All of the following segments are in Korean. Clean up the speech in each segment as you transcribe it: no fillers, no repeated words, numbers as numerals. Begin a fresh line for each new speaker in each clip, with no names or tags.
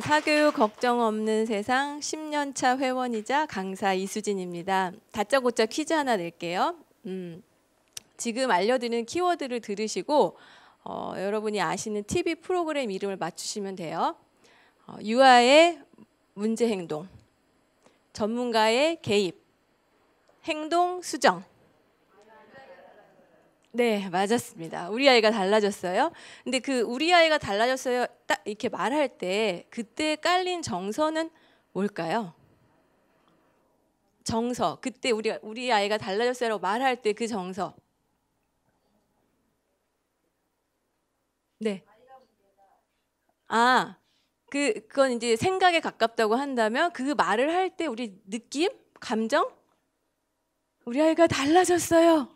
사교육 걱정 없는 세상 10년차 회원이자 강사 이수진입니다. 다짜고짜 퀴즈 하나 낼게요. 지금 알려드리는 키워드를 들으시고 여러분이 아시는 TV 프로그램 이름을 맞추시면 돼요. 유아의 문제 행동, 전문가의 개입, 행동 수정. 네, 맞았습니다. 우리 아이가 달라졌어요. 근데 그 우리 아이가 달라졌어요 딱 이렇게 말할 때 그때 깔린 정서는 뭘까요? 정서. 그때 우리 아이가 달라졌어요라고 말할 때 그 정서. 네. 그건 이제 생각에 가깝다고 한다면 그 말을 할 때 우리 느낌, 감정? 우리 아이가 달라졌어요.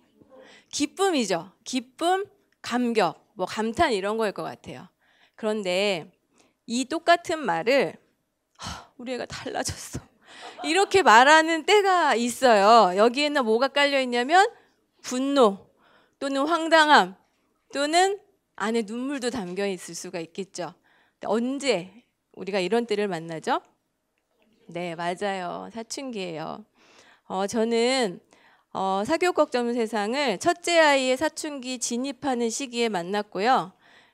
기쁨이죠. 기쁨, 감격, 뭐 감탄 이런 거일 것 같아요. 그런데 이 똑같은 말을 우리 애가 달라졌어 이렇게 말하는 때가 있어요. 여기에는 뭐가 깔려 있냐면 분노 또는 황당함 또는 안에 눈물도 담겨 있을 수가 있겠죠. 언제 우리가 이런 때를 만나죠? 네, 맞아요. 사춘기예요. 저는 사교육 걱정 없는 세상을 첫째 아이의 사춘기 진입하는 시기에 만났고요.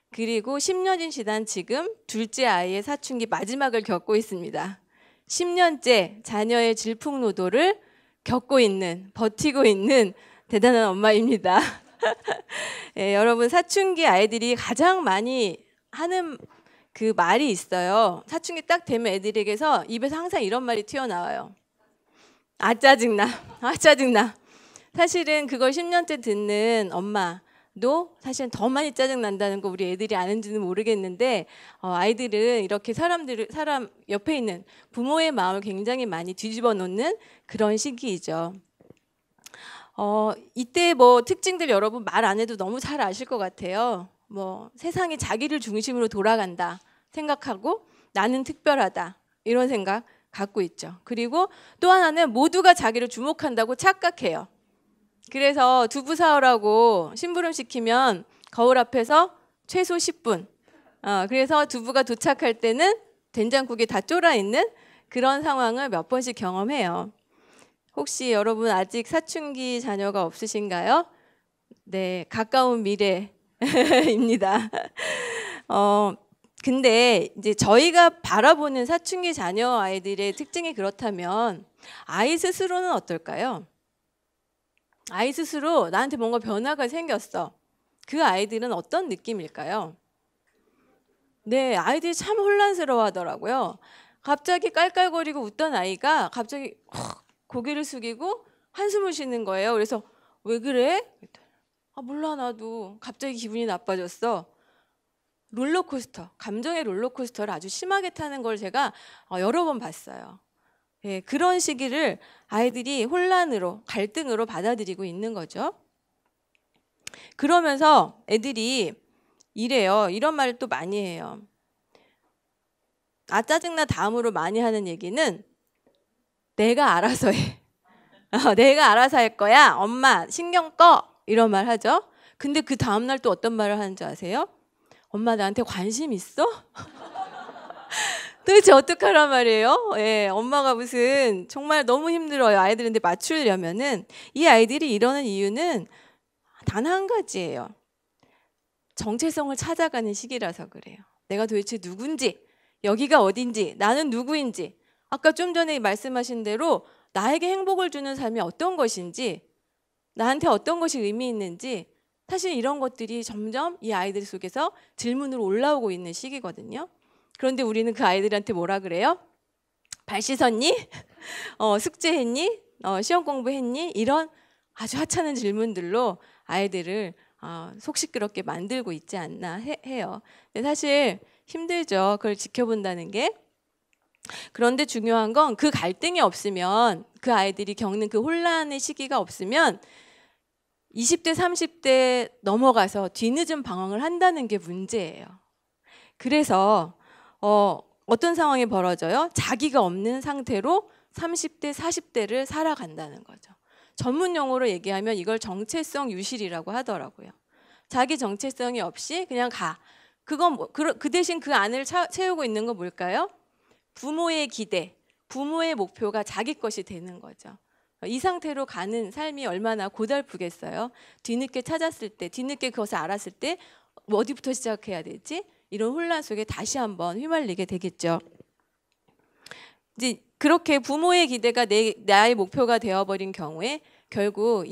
그리고 10년이 지난 지금 둘째 아이의 사춘기 마지막을 겪고 있습니다. 10년째 자녀의 질풍노도를 겪고 있는, 버티고 있는 대단한 엄마입니다. 예, 여러분 사춘기 아이들이 가장 많이 하는 그 말이 있어요. 사춘기 딱 되면 애들에게서 입에서 항상 이런 말이 튀어나와요. 아 짜증나, 아 짜증나. 사실은 그걸 10년째 듣는 엄마도 사실은 더 많이 짜증난다는 거 우리 애들이 아는지는 모르겠는데 아이들은 이렇게 사람 옆에 있는 부모의 마음을 굉장히 많이 뒤집어 놓는 그런 시기이죠. 이때 뭐 특징들 여러분 말 안 해도 너무 잘 아실 것 같아요. 뭐 세상이 자기를 중심으로 돌아간다 생각하고 나는 특별하다 이런 생각 갖고 있죠. 그리고 또 하나는 모두가 자기를 주목한다고 착각해요. 그래서 두부 사오라고 심부름 시키면 거울 앞에서 최소 10분. 그래서 두부가 도착할 때는 된장국에 다 쫄아 있는 그런 상황을 몇 번씩 경험해요. 혹시 여러분 아직 사춘기 자녀가 없으신가요? 네, 가까운 미래입니다. 근데 이제 저희가 바라보는 사춘기 자녀 아이들의 특징이 그렇다면 아이 스스로는 어떨까요? 아이 스스로 나한테 뭔가 변화가 생겼어. 그 아이들은 어떤 느낌일까요? 네, 아이들이 참 혼란스러워 하더라고요. 갑자기 깔깔거리고 웃던 아이가 갑자기 고개를 숙이고 한숨을 쉬는 거예요. 그래서 왜 그래? 몰라 나도 갑자기 기분이 나빠졌어. 롤러코스터, 감정의 롤러코스터를 아주 심하게 타는 걸 제가 여러 번 봤어요. 예, 그런 시기를 아이들이 혼란으로, 갈등으로 받아들이고 있는 거죠. 그러면서 애들이 이래요. 이런 말을 또 많이 해요. 아 짜증나 다음으로 많이 하는 얘기는 내가 알아서 해. 내가 알아서 할 거야. 엄마 신경 꺼. 이런 말 하죠. 근데 그 다음날 또 어떤 말을 하는지 아세요? 엄마 나한테 관심 있어? 도대체 어떡하란 말이에요? 예, 엄마가 무슨 정말 너무 힘들어요. 아이들한테 맞추려면은 이 아이들이 이러는 이유는 단 한 가지예요. 정체성을 찾아가는 시기라서 그래요. 내가 도대체 누군지, 여기가 어딘지, 나는 누구인지, 아까 좀 전에 말씀하신 대로 나에게 행복을 주는 삶이 어떤 것인지, 나한테 어떤 것이 의미 있는지 사실 이런 것들이 점점 이 아이들 속에서 질문으로 올라오고 있는 시기거든요. 그런데 우리는 그 아이들한테 뭐라 그래요? 발 씻었니? 숙제했니? 시험 공부했니? 이런 아주 하찮은 질문들로 아이들을 속 시끄럽게 만들고 있지 않나 해요. 근데 사실 힘들죠. 그걸 지켜본다는 게. 그런데 중요한 건 그 갈등이 없으면 그 아이들이 겪는 그 혼란의 시기가 없으면 20대, 30대 넘어가서 뒤늦은 방황을 한다는 게 문제예요. 그래서 어떤 상황이 벌어져요? 자기가 없는 상태로 30대, 40대를 살아간다는 거죠. 전문 용어로 얘기하면 이걸 정체성 유실이라고 하더라고요. 자기 정체성이 없이 그냥 가. 그 대신 그 안을 채우고 있는 건 뭘까요? 부모의 기대, 부모의 목표가 자기 것이 되는 거죠. 이 상태로 가는 삶이 얼마나 고달프겠어요. 뒤늦게 찾았을 때, 뒤늦게 그것을 알았을 때 어디부터 시작해야 되지? 이런 혼란 속에 다시 한번 휘말리게 되겠죠. 이제 그렇게 부모의 기대가 나의 목표가 되어버린 경우에 결국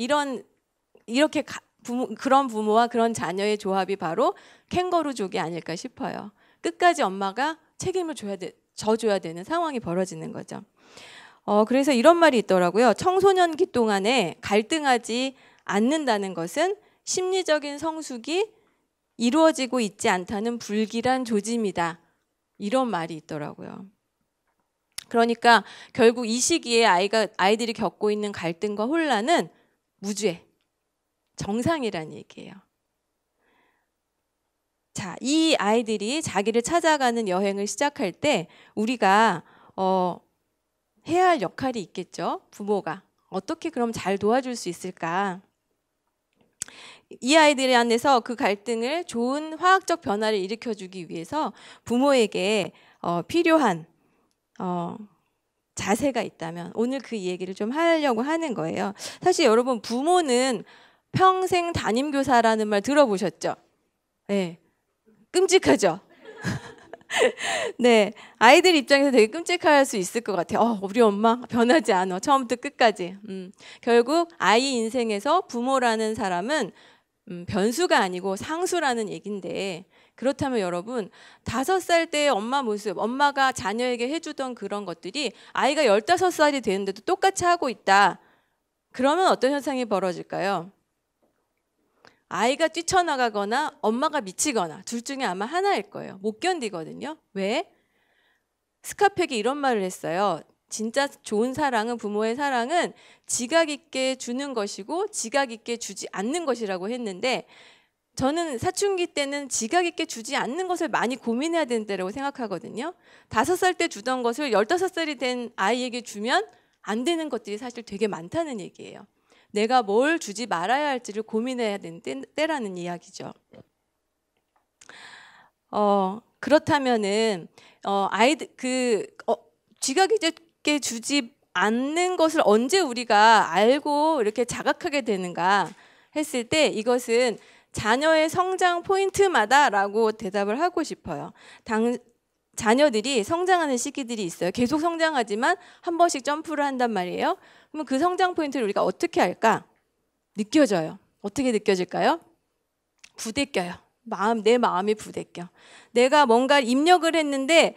그런 부모와 그런 자녀의 조합이 바로 캥거루족이 아닐까 싶어요. 끝까지 엄마가 책임을 져줘야 되는 상황이 벌어지는 거죠. 그래서 이런 말이 있더라고요. 청소년기 동안에 갈등하지 않는다는 것은 심리적인 성숙이 이루어지고 있지 않다는 불길한 조짐이다. 이런 말이 있더라고요. 그러니까 결국 이 시기에 아이들이 겪고 있는 갈등과 혼란은 무죄, 정상이란 얘기예요. 자, 이 아이들이 자기를 찾아가는 여행을 시작할 때 우리가 해야 할 역할이 있겠죠. 부모가 어떻게 그럼 잘 도와줄 수 있을까? 이 아이들 안에서 그 갈등을 좋은 화학적 변화를 일으켜주기 위해서 부모에게 필요한 자세가 있다면 오늘 그 얘기를 좀 하려고 하는 거예요. 사실 여러분 부모는 평생 담임교사라는 말 들어보셨죠? 네, 끔찍하죠? 네, 아이들 입장에서 되게 끔찍할 수 있을 것 같아요. 우리 엄마 변하지 않아. 처음부터 끝까지. 결국 아이 인생에서 부모라는 사람은 변수가 아니고 상수라는 얘긴데 그렇다면 여러분 5살 때의 엄마 모습, 엄마가 자녀에게 해주던 그런 것들이 아이가 15살이 되는데도 똑같이 하고 있다. 그러면 어떤 현상이 벌어질까요? 아이가 뛰쳐나가거나 엄마가 미치거나 둘 중에 아마 하나일 거예요. 못 견디거든요. 왜? 스카펙이 이런 말을 했어요. 진짜 좋은 사랑은, 부모의 사랑은 지각 있게 주는 것이고 지각 있게 주지 않는 것이라고 했는데 저는 사춘기 때는 지각 있게 주지 않는 것을 많이 고민해야 된다고 생각하거든요. 5살 때 주던 것을 15살이 된 아이에게 주면 안 되는 것들이 사실 되게 많다는 얘기예요. 내가 뭘 주지 말아야 할지를 고민해야 되는 때라는 이야기죠. 그렇다면은 아이들 지각 있게 주지 않는 것을 언제 우리가 알고 이렇게 자각하게 되는가 했을 때 이것은 자녀의 성장 포인트마다라고 대답을 하고 싶어요. 자녀들이 성장하는 시기들이 있어요. 계속 성장하지만 한 번씩 점프를 한단 말이에요. 그러면 그 성장 포인트를 우리가 어떻게 할까? 느껴져요. 어떻게 느껴질까요? 부대껴요. 내 마음이 부대껴. 내가 뭔가 입력을 했는데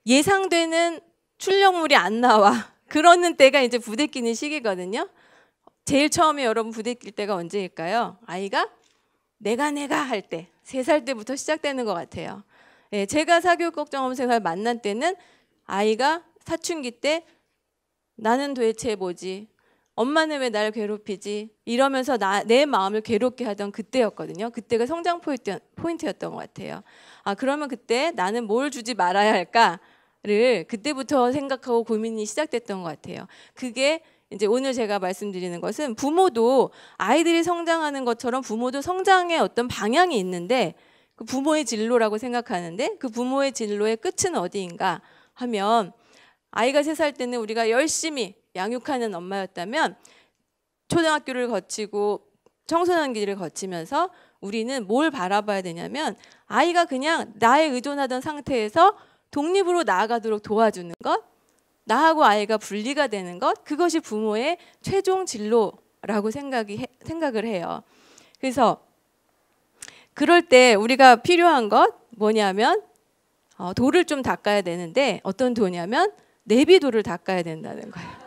예상되는 출력물이 안 나와. 그러는 때가 이제 부대끼는 시기거든요. 제일 처음에 여러분 부대낄 때가 언제일까요? 아이가 내가 할 때 3살 때부터 시작되는 것 같아요. 예, 제가 사교육걱정엄생을 만난 때는 아이가 사춘기 때 나는 도대체 뭐지? 엄마는 왜 날 괴롭히지? 이러면서 내 마음을 괴롭게 하던 그때였거든요. 그때가 성장 포인트였던 것 같아요. 그러면 그때 나는 뭘 주지 말아야 할까를 그때부터 생각하고 고민이 시작됐던 것 같아요. 그게 이제 오늘 제가 말씀드리는 것은 부모도 아이들이 성장하는 것처럼 부모도 성장의 어떤 방향이 있는데 그 부모의 진로라고 생각하는데 그 부모의 진로의 끝은 어디인가 하면 아이가 3살 때는 우리가 열심히 양육하는 엄마였다면 초등학교를 거치고 청소년기를 거치면서 우리는 뭘 바라봐야 되냐면 아이가 그냥 나에 의존하던 상태에서 독립으로 나아가도록 도와주는 것, 나하고 아이가 분리가 되는 것, 그것이 부모의 최종 진로라고 생각을 해요. 그래서 그럴 때 우리가 필요한 것 뭐냐면 돌을 좀 닦아야 되는데 어떤 도냐면 내비도를 닦아야 된다는 거예요.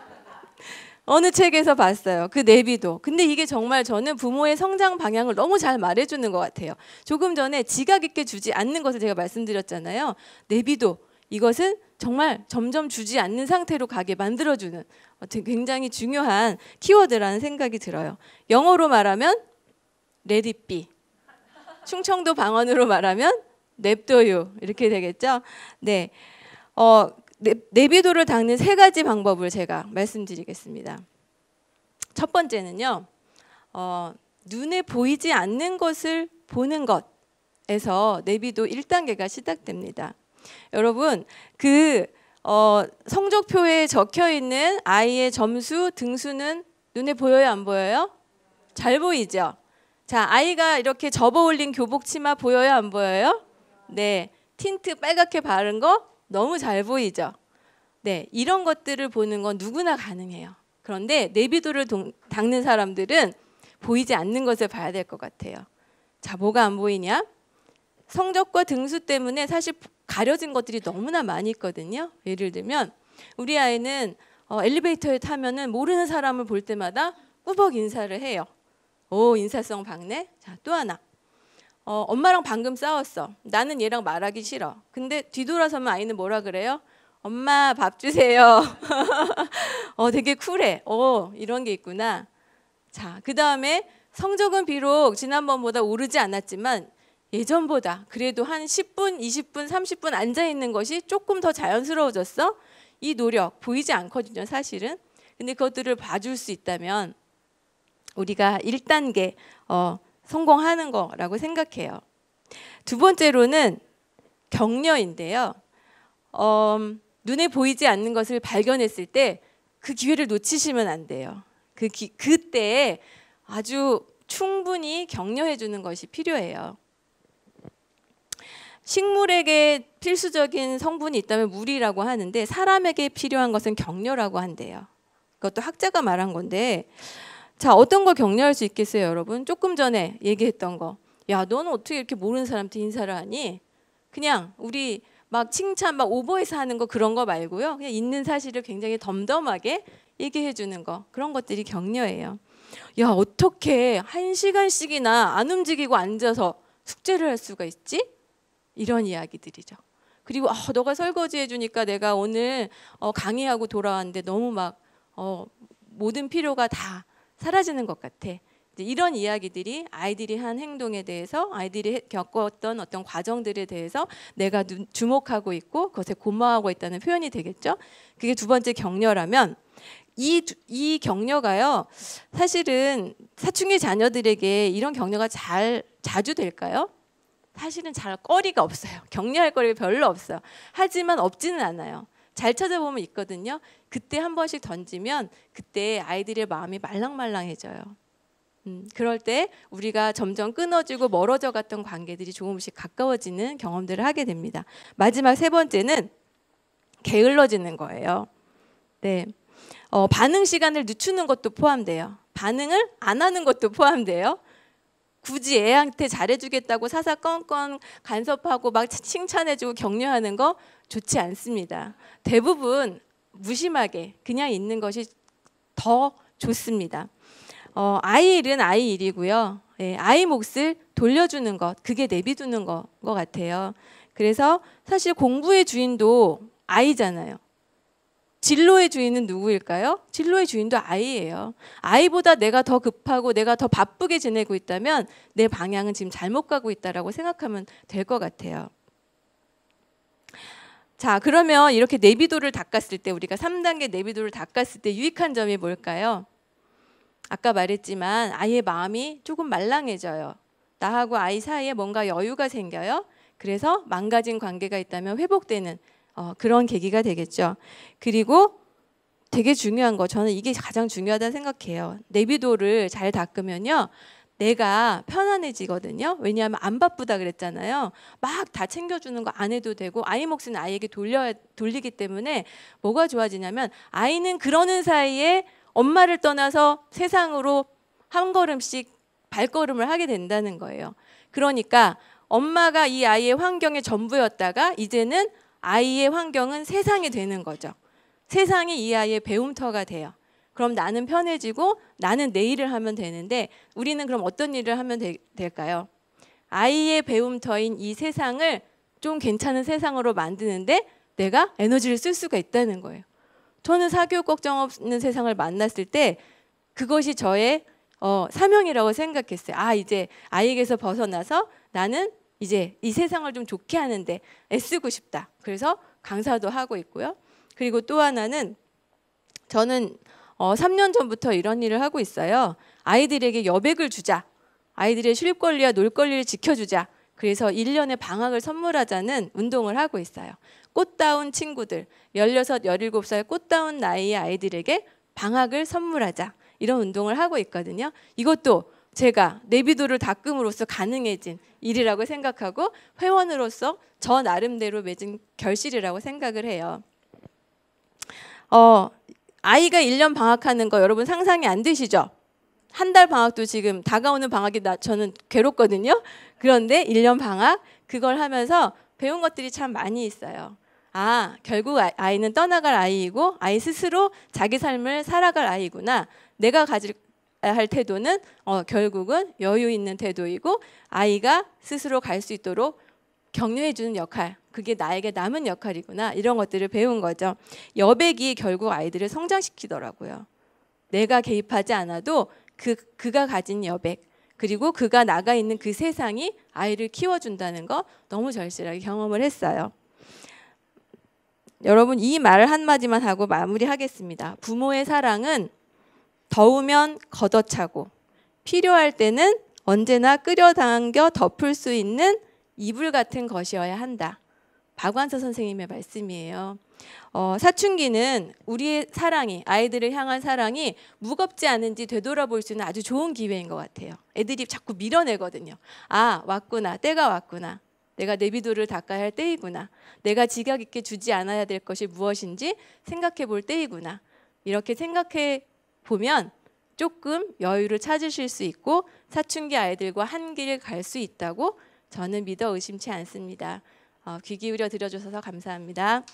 어느 책에서 봤어요. 그 내비도. 근데 이게 정말 저는 부모의 성장 방향을 너무 잘 말해주는 것 같아요. 조금 전에 지각 있게 주지 않는 것을 제가 말씀드렸잖아요. 내비도. 이것은 정말 점점 주지 않는 상태로 가게 만들어주는 굉장히 중요한 키워드라는 생각이 들어요. 영어로 말하면 let it be. 충청도 방언으로 말하면 냅둬요. 이렇게 되겠죠? 네. 내비도를 닦는 3가지 방법을 제가 말씀드리겠습니다. 첫 번째는요. 눈에 보이지 않는 것을 보는 것. 0에서 내비도 1단계가 시작됩니다. 여러분 성적표에 적혀 있는 아이의 점수 등수는 눈에 보여요, 안 보여요? 잘 보이죠? 자, 아이가 이렇게 접어 올린 교복 치마 보여요, 안 보여요? 네, 틴트 빨갛게 바른 거 너무 잘 보이죠? 네, 이런 것들을 보는 건 누구나 가능해요. 그런데 내비도를 닦는 사람들은 보이지 않는 것을 봐야 될 것 같아요. 자, 뭐가 안 보이냐? 성적과 등수 때문에 사실 가려진 것들이 너무나 많이 있거든요. 예를 들면 우리 아이는 엘리베이터에 타면은 모르는 사람을 볼 때마다 꾸벅 인사를 해요. 오, 인사성 박네. 자, 또 하나. 엄마랑 방금 싸웠어. 나는 얘랑 말하기 싫어. 근데 뒤돌아서면 아이는 뭐라 그래요? 엄마 밥 주세요. 되게 쿨해. 이런 게 있구나. 자, 그 다음에 성적은 비록 지난번보다 오르지 않았지만 예전보다 그래도 한 10분, 20분, 30분 앉아있는 것이 조금 더 자연스러워졌어? 이 노력 보이지 않거든요, 사실은. 근데 그것들을 봐줄 수 있다면 우리가 1단계 성공하는 거라고 생각해요. 두 번째로는 격려인데요. 눈에 보이지 않는 것을 발견했을 때 그 기회를 놓치시면 안 돼요. 그때 아주 충분히 격려해 주는 것이 필요해요. 식물에게 필수적인 성분이 있다면 물이라고 하는데 사람에게 필요한 것은 격려라고 한대요. 그것도 학자가 말한 건데, 자, 어떤 걸 격려할 수 있겠어요, 여러분? 조금 전에 얘기했던 거. 야, 너는 어떻게 이렇게 모르는 사람한테 인사를 하니? 그냥 우리 막 칭찬 막 오버해서 하는 거 그런 거 말고요. 그냥 있는 사실을 굉장히 덤덤하게 얘기해 주는 거. 그런 것들이 격려예요. 야, 어떻게 1시간씩이나 안 움직이고 앉아서 숙제를 할 수가 있지? 이런 이야기들이죠. 그리고 너가 설거지 해주니까 내가 오늘 강의하고 돌아왔는데 너무 막 모든 필요가 다 사라지는 것 같아. 이런 이야기들이 아이들이 한 행동에 대해서, 아이들이 겪었던 어떤 과정들에 대해서 내가 주목하고 있고 그것에 고마워하고 있다는 표현이 되겠죠. 그게 두 번째 격려라면, 이 격려가요, 사실은 사춘기 자녀들에게 이런 격려가 자주 될까요? 사실은 잘 거리가 없어요. 격려할 거리가 별로 없어요. 하지만 없지는 않아요. 잘 찾아보면 있거든요. 그때 한 번씩 던지면 그때 아이들의 마음이 말랑말랑해져요. 그럴 때 우리가 점점 끊어지고 멀어져 갔던 관계들이 조금씩 가까워지는 경험들을 하게 됩니다. 마지막 세 번째는 게을러지는 거예요. 네, 반응 시간을 늦추는 것도 포함돼요. 반응을 안 하는 것도 포함돼요. 굳이 애한테 잘해주겠다고 사사건건 간섭하고 막 칭찬해주고 격려하는 거 좋지 않습니다. 대부분 무심하게 그냥 있는 것이 더 좋습니다. 아이 일은 아이 일이고요. 아이 몫을 돌려주는 것, 그게 내비두는 것 같아요. 그래서 사실 공부의 주인도 아이잖아요. 진로의 주인은 누구일까요? 진로의 주인도 아이예요. 아이보다 내가 더 급하고 내가 더 바쁘게 지내고 있다면 내 방향은 지금 잘못 가고 있다라고 생각하면 될 것 같아요. 자, 그러면 이렇게 내비도를 닦았을 때, 우리가 3단계 내비도를 닦았을 때 유익한 점이 뭘까요? 아까 말했지만 아이의 마음이 조금 말랑해져요. 나하고 아이 사이에 뭔가 여유가 생겨요. 그래서 망가진 관계가 있다면 회복되는 그런 계기가 되겠죠. 그리고 되게 중요한 거, 저는 이게 가장 중요하다고 생각해요. 내비도를 잘 닦으면요, 내가 편안해지거든요. 왜냐하면 안 바쁘다 그랬잖아요. 막 다 챙겨주는 거 안 해도 되고 아이 몫은 아이에게 돌리기 때문에 뭐가 좋아지냐면, 아이는 그러는 사이에 엄마를 떠나서 세상으로 한 걸음씩 발걸음을 하게 된다는 거예요. 그러니까 엄마가 이 아이의 환경의 전부였다가 이제는 아이의 환경은 세상이 되는 거죠. 세상이 이 아이의 배움터가 돼요. 그럼 나는 편해지고 나는 내 일을 하면 되는데, 우리는 그럼 어떤 일을 하면 될까요? 아이의 배움터인 이 세상을 좀 괜찮은 세상으로 만드는데 내가 에너지를 쓸 수가 있다는 거예요. 저는 사교육 걱정 없는 세상을 만났을 때 그것이 저의 사명이라고 생각했어요. 이제 아이에게서 벗어나서 나는 이제 이 세상을 좀 좋게 하는데 애쓰고 싶다. 그래서 강사도 하고 있고요. 그리고 또 하나는, 저는 3년 전부터 이런 일을 하고 있어요. 아이들에게 여백을 주자. 아이들의 쉴 권리와 놀 권리를 지켜주자. 그래서 1년에 방학을 선물하자는 운동을 하고 있어요. 꽃다운 친구들, 16, 17살 꽃다운 나이의 아이들에게 방학을 선물하자. 이런 운동을 하고 있거든요. 이것도 제가 내비도를 닦음으로써 가능해진 일이라고 생각하고 회원으로서 저 나름대로 맺은 결실이라고 생각을 해요. 아이가 1년 방학하는 거 여러분 상상이 안 되시죠? 한 달 방학도 지금 다가오는 방학이 저는 괴롭거든요. 그런데 1년 방학 그걸 하면서 배운 것들이 참 많이 있어요. 결국 아이는 떠나갈 아이이고 아이 스스로 자기 삶을 살아갈 아이구나. 내가 가질 할 태도는 결국은 여유 있는 태도이고 아이가 스스로 갈 수 있도록 격려해 주는 역할, 그게 나에게 남은 역할이구나. 이런 것들을 배운 거죠. 여백이 결국 아이들을 성장시키더라고요. 내가 개입하지 않아도 그가 가진 여백, 그리고 그가 나가 있는 그 세상이 아이를 키워준다는 거 너무 절실하게 경험을 했어요. 여러분, 이 말 한마디만 하고 마무리하겠습니다. 부모의 사랑은 더우면 걷어차고 필요할 때는 언제나 끌어당겨 덮을 수 있는 이불 같은 것이어야 한다. 박완서 선생님의 말씀이에요. 사춘기는 우리의 사랑이, 아이들을 향한 사랑이 무겁지 않은지 되돌아볼 수 있는 아주 좋은 기회인 것 같아요. 애들이 자꾸 밀어내거든요. 왔구나, 때가 왔구나. 내가 내비도를 닦아야 할 때이구나. 내가 지각 있게 주지 않아야 될 것이 무엇인지 생각해 볼 때이구나. 이렇게 생각해 보면 조금 여유를 찾으실 수 있고 사춘기 아이들과 한 길 갈 수 있다고 저는 믿어 의심치 않습니다. 귀 기울여 들어주셔서 감사합니다.